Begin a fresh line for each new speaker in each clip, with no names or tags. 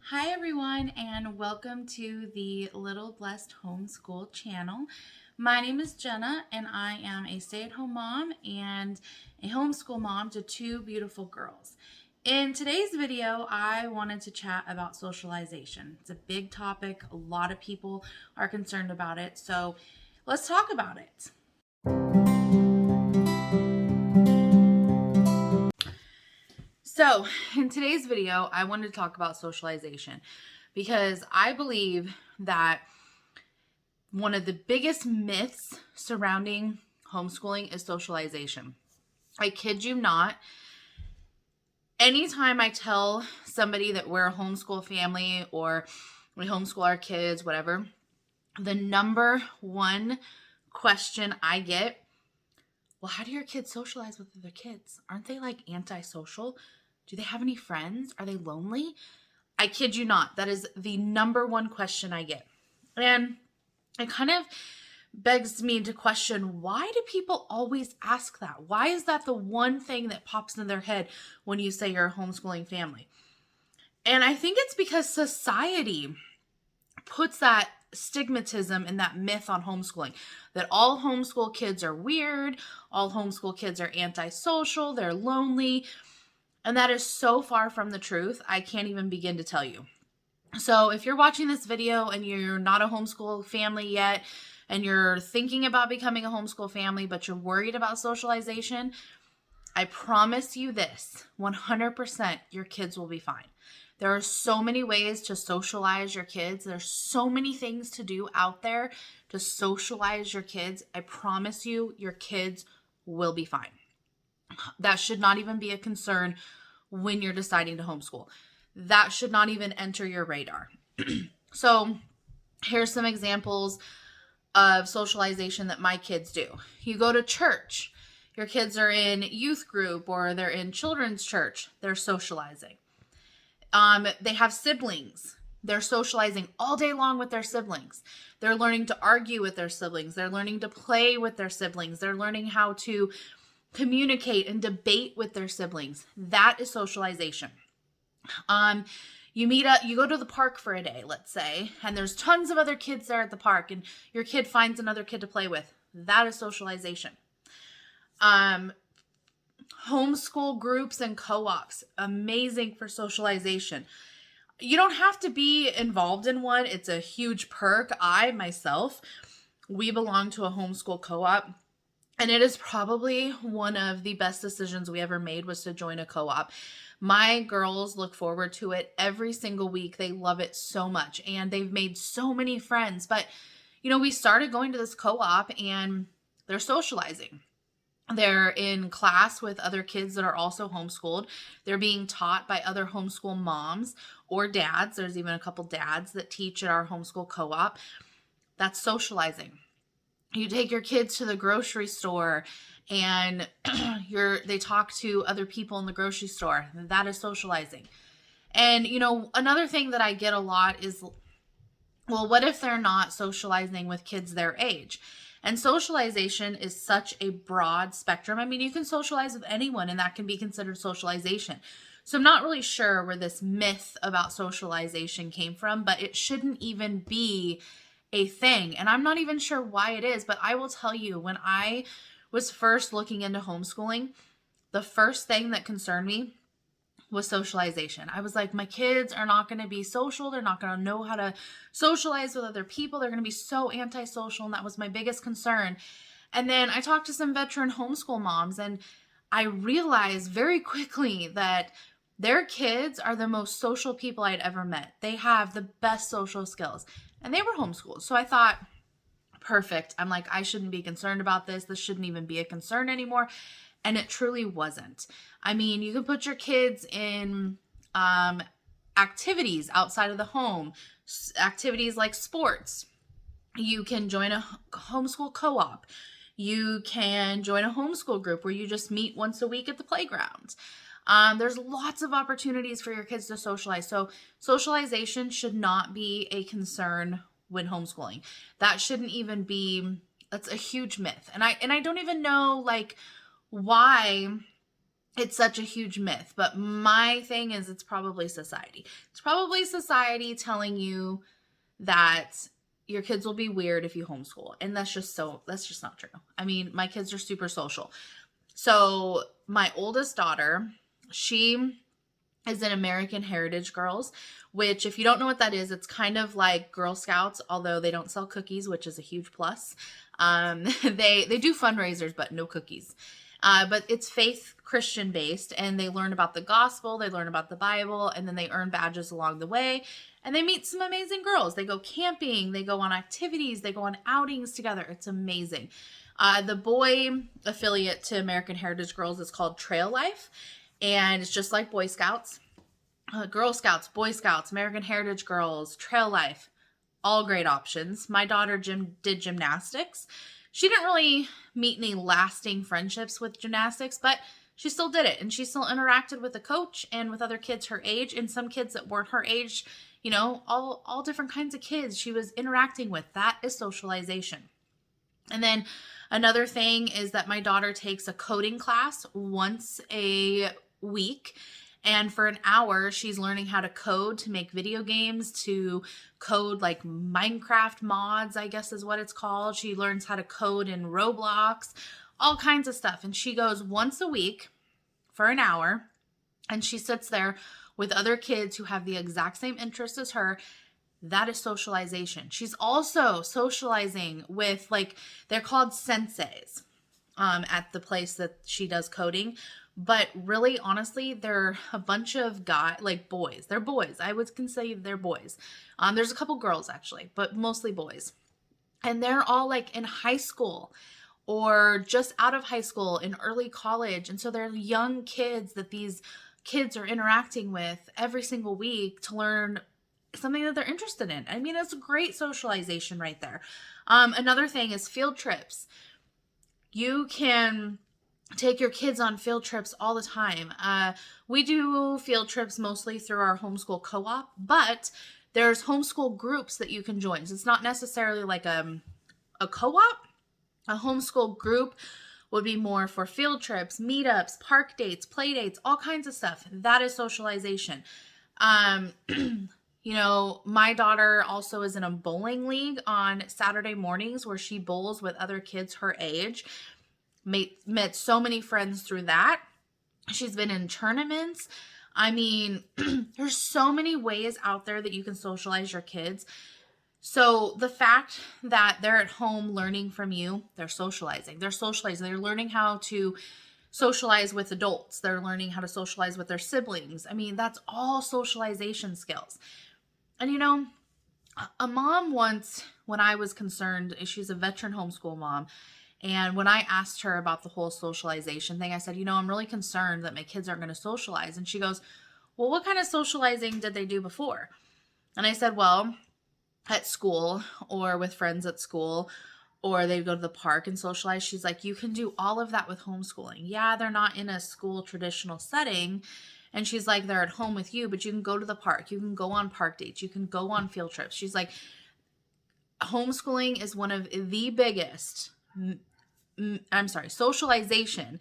Hi everyone, and welcome to the Little Blessed Homeschool channel. My name is Jenna and I am a stay-at-home mom and a homeschool mom to two beautiful girls. In today's video, I wanted to chat about socialization. It's a big topic. A lot of people are concerned about it, so let's talk about it. So in today's video, I wanted to talk about socialization because I believe that one of the biggest myths surrounding homeschooling is socialization. I kid you not. Anytime I tell somebody that we're a homeschool family or we homeschool our kids, whatever, the number one question I get, well, how do your kids socialize with other kids? Aren't they like antisocial? Do they have any friends? Are they lonely? I kid you not. That is the number one question I get. And it kind of begs me to question, why do people always ask that? Why is that the one thing that pops into their head when you say you're a homeschooling family? And I think it's because society puts that stigmatism and that myth on homeschooling, that all homeschool kids are weird, all homeschool kids are antisocial, they're lonely. And that is so far from the truth, I can't even begin to tell you. So if you're watching this video and you're not a homeschool family yet, and you're thinking about becoming a homeschool family, but you're worried about socialization, I promise you this, 100% your kids will be fine. There are so many ways to socialize your kids. There's so many things to do out there to socialize your kids. I promise you, your kids will be fine. That should not even be a concern when you're deciding to homeschool. That should not even enter your radar. So here's some examples of socialization that my kids do. You go to church. Your kids are in youth group or they're in children's church. They're socializing. They have siblings. They're socializing all day long with their siblings. They're learning to argue with their siblings. They're learning to play with their siblings. They're learning how to communicate and debate with their siblings. That is socialization. You go to the park for a day, let's say, and there's tons of other kids there at the park, and your kid finds another kid to play with. That is socialization. Homeschool groups and co-ops, amazing for socialization. You don't have to be involved in one. It's a huge perk. We belong to a homeschool co-op. And it is probably one of the best decisions we ever made was to join a co-op. My girls look forward to it every single week. They love it so much and they've made so many friends. But, we started going to this co-op and they're socializing. They're in class with other kids that are also homeschooled. They're being taught by other homeschool moms or dads. There's even a couple dads that teach at our homeschool co-op. That's socializing. You take your kids to the grocery store and they talk to other people in the grocery store. That is socializing. And, another thing that I get a lot is, well, what if they're not socializing with kids their age? And socialization is such a broad spectrum. I mean, you can socialize with anyone and that can be considered socialization. So I'm not really sure where this myth about socialization came from, but it shouldn't even be a thing. And I'm not even sure why it is, but I will tell you, when I was first looking into homeschooling, the first thing that concerned me was socialization. I was like, my kids are not going to be social. They're not going to know how to socialize with other people. They're going to be so antisocial. And that was my biggest concern. And then I talked to some veteran homeschool moms and I realized very quickly that their kids are the most social people I'd ever met. They have the best social skills. And they were homeschooled. So I thought, perfect. I'm like, I shouldn't be concerned about this. This shouldn't even be a concern anymore. And it truly wasn't. I mean, you can put your kids in activities outside of the home, activities like sports. You can join a homeschool co-op. You can join a homeschool group where you just meet once a week at the playground. There's lots of opportunities for your kids to socialize. So socialization should not be a concern when homeschooling. That shouldn't even be, that's a huge myth. And I don't even know why it's such a huge myth. But my thing is, it's probably society. It's probably society telling you that your kids will be weird if you homeschool. And that's just not true. I mean, my kids are super social. So my oldest daughter, she is in American Heritage Girls, which, if you don't know what that is, it's kind of like Girl Scouts, although they don't sell cookies, which is a huge plus. They do fundraisers, but no cookies. But it's faith Christian based, and they learn about the gospel, they learn about the Bible, and then they earn badges along the way. And they meet some amazing girls. They go camping, they go on activities, they go on outings together. It's amazing. The boy affiliate to American Heritage Girls is called Trail Life, and it's just like Boy Scouts, Girl Scouts, Boy Scouts, American Heritage Girls, Trail Life, all great options. My daughter did gymnastics. She didn't really meet any lasting friendships with gymnastics, but she still did it, and she still interacted with the coach and with other kids her age, and some kids that weren't her age, you know, all different kinds of kids she was interacting with. That is socialization. And then another thing is that my daughter takes a coding class once a week. And for an hour, she's learning how to code, to make video games, to code like Minecraft mods, I guess is what it's called. She learns how to code in Roblox, all kinds of stuff. And she goes once a week for an hour, and she sits there with other kids who have the exact same interests as her. That is socialization. She's also socializing with, like, they're called senseis at the place that she does coding. But really, honestly, they're a bunch of boys. They're boys. I would consider they're boys. There's a couple girls, actually, but mostly boys. And they're all, like, in high school or just out of high school, in early college. And so they're young kids that these kids are interacting with every single week to learn something that they're interested in. I mean, it's a great socialization right there. Another thing is field trips. You can take your kids on field trips all the time. We do field trips mostly through our homeschool co-op, but there's homeschool groups that you can join. So it's not necessarily like a co-op. A homeschool group would be more for field trips, meetups, park dates, play dates, all kinds of stuff. That is socialization. You know, my daughter also is in a bowling league on Saturday mornings where she bowls with other kids her age. Met so many friends through that. She's been in tournaments. I mean, there's so many ways out there that you can socialize your kids. So the fact that they're at home learning from you, they're socializing. They're learning how to socialize with adults. They're learning how to socialize with their siblings. I mean, that's all socialization skills. And, you know, a mom once, when I was concerned, she's a veteran homeschool mom, and when I asked her about the whole socialization thing, I said, you know, I'm really concerned that my kids aren't going to socialize. And she goes, well, what kind of socializing did they do before? And I said, well, at school or with friends at school, or they go to the park and socialize. She's like, you can do all of that with homeschooling. Yeah, they're not in a school traditional setting. And she's like, they're at home with you, but you can go to the park. You can go on park dates. You can go on field trips. She's like, homeschooling is one of the biggest, socialization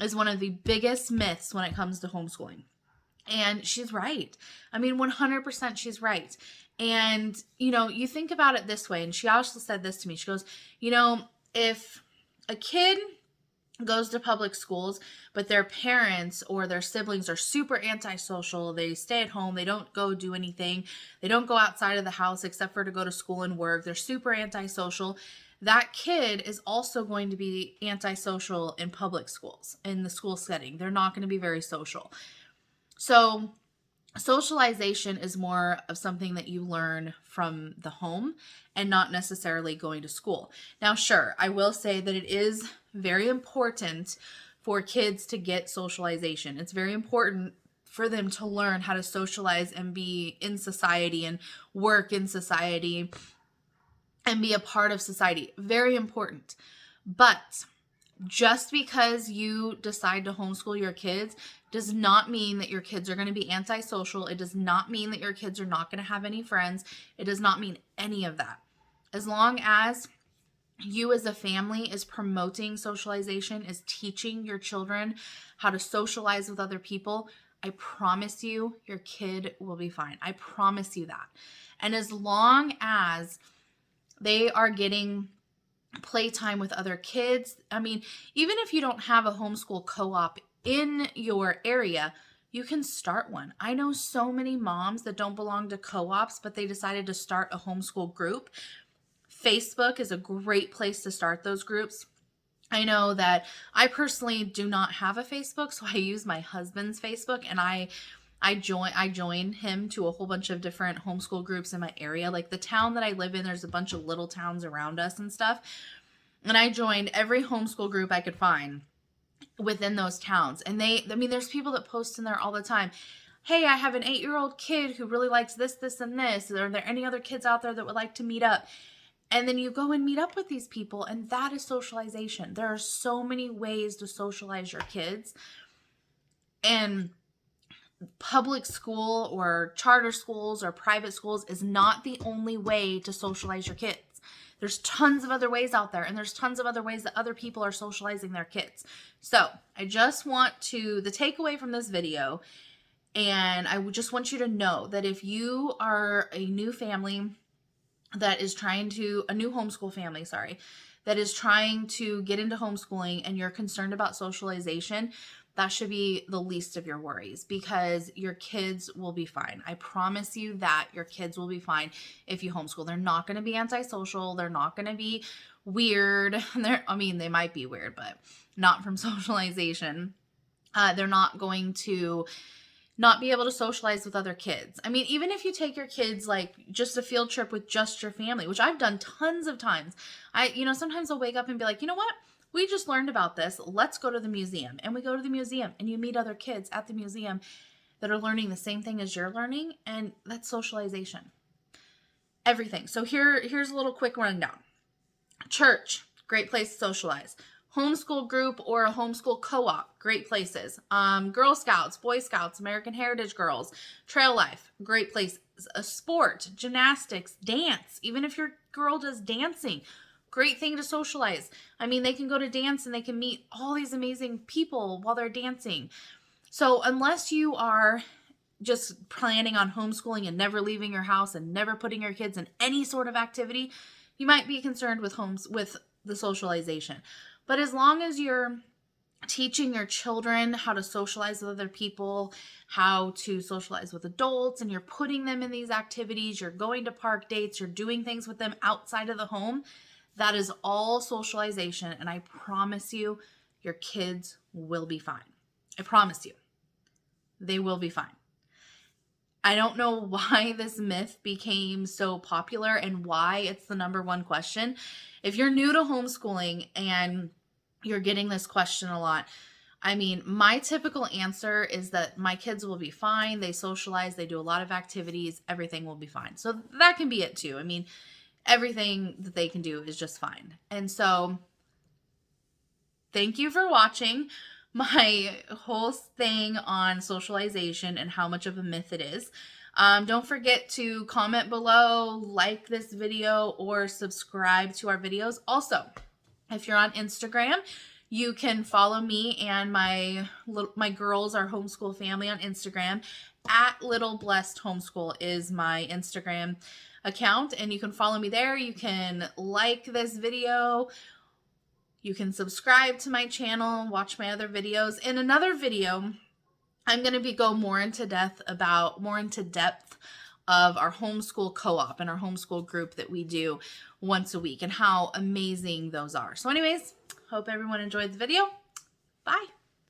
is one of the biggest myths when it comes to homeschooling. And she's right. I mean, 100% she's right. And, you know, you think about it this way. And she also said this to me. She goes, you know, if a kid goes to public schools, but their parents or their siblings are super antisocial, they stay at home, they don't go do anything, they don't go outside of the house except for to go to school and work, they're super antisocial, that kid is also going to be antisocial in public schools, in the school setting. They're not going to be very social. So socialization is more of something that you learn from the home and not necessarily going to school. Now, sure, I will say that it is very important for kids to get socialization. It's very important for them to learn how to socialize and be in society and work in society and be a part of society. Very important. But just because you decide to homeschool your kids does not mean that your kids are going to be antisocial. It does not mean that your kids are not going to have any friends. It does not mean any of that. As long as you as a family is promoting socialization, is teaching your children how to socialize with other people, I promise you, your kid will be fine. I promise you that. And as long as they are getting playtime with other kids, I mean, even if you don't have a homeschool co-op in your area, you can start one. I know so many moms that don't belong to co-ops, but they decided to start a homeschool group. Facebook is a great place to start those groups. I know that I personally do not have a Facebook, so I use my husband's Facebook, and I join him to a whole bunch of different homeschool groups in my area. Like the town that I live in, there's a bunch of little towns around us and stuff. And I joined every homeschool group I could find within those towns. And there's people that post in there all the time. Hey, I have an 8-year-old kid who really likes this, this, and this. Are there any other kids out there that would like to meet up? And then you go and meet up with these people, and that is socialization. There are so many ways to socialize your kids. And public school or charter schools or private schools is not the only way to socialize your kids. There's tons of other ways out there, and there's tons of other ways that other people are socializing their kids. So I just want the takeaway from this video, and I just want you to know that if you are a new family that is a new homeschool family, that is trying to get into homeschooling and you're concerned about socialization, that should be the least of your worries, because your kids will be fine. I promise you that your kids will be fine if you homeschool. They're not going to be antisocial. They're not going to be weird. They might be weird, but not from socialization. They're not going to not be able to socialize with other kids. I mean, even if you take your kids like just a field trip with just your family, which I've done tons of times. Sometimes I'll wake up and be like, you know what? We just learned about this. Let's go to the museum. And we go to the museum and you meet other kids at the museum that are learning the same thing as you're learning. And that's socialization. Everything. So here's a little quick rundown. Church, great place to socialize. Homeschool group or a homeschool co-op, great places. Girl Scouts, Boy Scouts, American Heritage Girls, Trail Life, great places. A sport, gymnastics, dance. Even if your girl does dancing, great thing to socialize. I mean, they can go to dance and they can meet all these amazing people while they're dancing. So unless you are just planning on homeschooling and never leaving your house and never putting your kids in any sort of activity, you might be concerned with the socialization. But as long as you're teaching your children how to socialize with other people, how to socialize with adults, and you're putting them in these activities, you're going to park dates, you're doing things with them outside of the home, that is all socialization. And I promise you, your kids will be fine. I promise you, they will be fine. I don't know why this myth became so popular and why it's the number one question. If you're new to homeschooling and you're getting this question a lot, I mean, my typical answer is that my kids will be fine. They socialize, they do a lot of activities, everything will be fine. So that can be it too. I mean, everything that they can do is just fine. And so thank you for watching my whole thing on socialization and how much of a myth it is. Don't forget to comment below, like this video, or subscribe to our videos. Also, if you're on Instagram, you can follow me and my girls, our homeschool family, on Instagram. At Little Blessed Homeschool is my Instagram account, and you can follow me there. You can like this video. You can subscribe to my channel, watch my other videos. In another video, I'm going to go more into depth of our homeschool co-op and our homeschool group that we do once a week and how amazing those are. So anyways, hope everyone enjoyed the video. Bye.